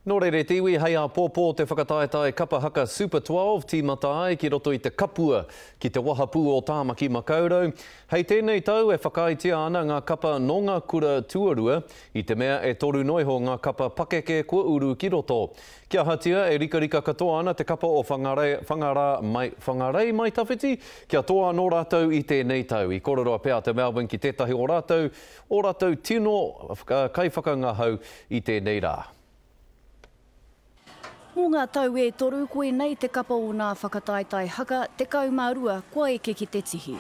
Nō reire te iwi hei a pōpō te whakataetae kapa haka Super 12 tīmata ai ki roto i te kapua ki te wahapū o Tāmaki Makaurau. Hei tēnei tau e whakaitia ana ngā kapa nonga kura tuarua i te mea e toru noiho ngā kapa pakeke kua uru ki roto. Kia hatia e rikarika katoa ana te kapa o whangarei mai tawhiti kia toa no rātou i tēnei tau. I kororoa pēr te Melbourne ki tētahi o rātou tino kai whakangahau i tēnei rā. Mō ngā tau e toru koe nei te kapa o ngā whakataetae haka te kaumārua kua eke ki te tihi.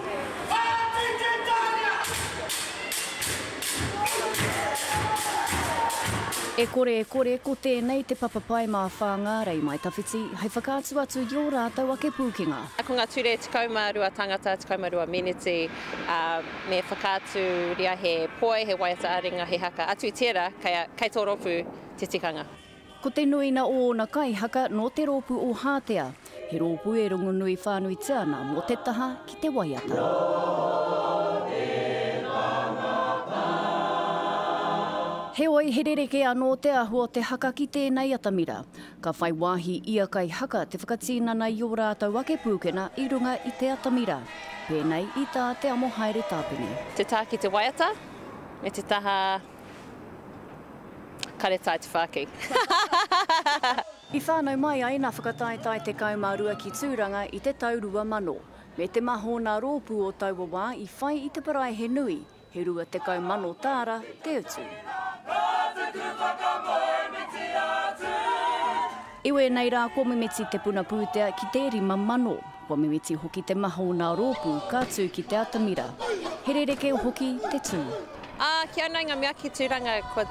E kore ko tēnei te papapai mā whāngarei mai tawhiti, hei whakātu atu i o rātou ake pūkinga. Ko ngā ture te kaumārua tangata, te kaumārua meneti, me whakātu ria he poe, he waiata aringa, he haka atu i tērā, kai tō ropu te tikanga. Ko te nuina o na kai haka no te rōpu o Hātea. He rōpu e rongonui whānui tiana mō te taha ki te waiata. He oi he rereke anō te ahua te haka ki tēnei atamira. Ka whai wāhi ia kai haka te whakatīnana i o rātou ake pūkena i runga i te atamira. Pēnei i tā te amo haere tāpini. Te tā ki te waiata, me te taha kare tai te whāki. I whānau mai ai nā whakataetae te kaumārua ki tūranga i te tau 2000. Me te maho nā rōpu o taua wā i whai i te parae he nui, he rua te kaumano tāra te utu. Iwe nei rā kua mimeti te puna pūtea ki te rima mano. Kua mimeti hoki te maho nā rōpu kātū ki te atamira. He rereke o hoki te tū. Ki anō ngā mea ki tūranga, kua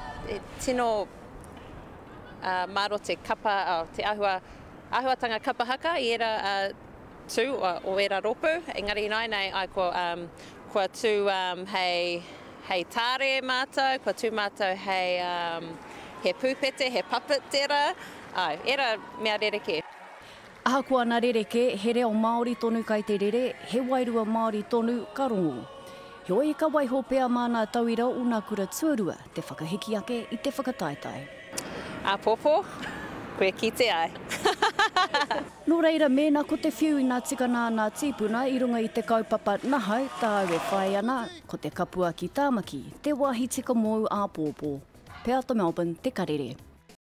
tino maro te kapa, te ahuatanga kapa haka i era tū o era rōpu. Engari nai nei, kua tū hei tāre mātou, kua tū mātou he pūpete, he papetera. Era mea rereke. Aha kua nā rereke, he reo Māori tonu kai te rere, he wairua Māori tonu ka rongo. Hoi ka waiho pēr māna tauira o ngā kura tuarua, te whakahiki ake i te whakataetae. Pōpō, koe ki te ai. Nō reira mēnā ko te whiu i ngā tikana ngā tīpuna i runga i te kaupapa nahau tāu e whai ana, ko te kapua ki Tāmaki, te wāhi tika mōu a Pōpō. Pēr te Melbourne, te karere.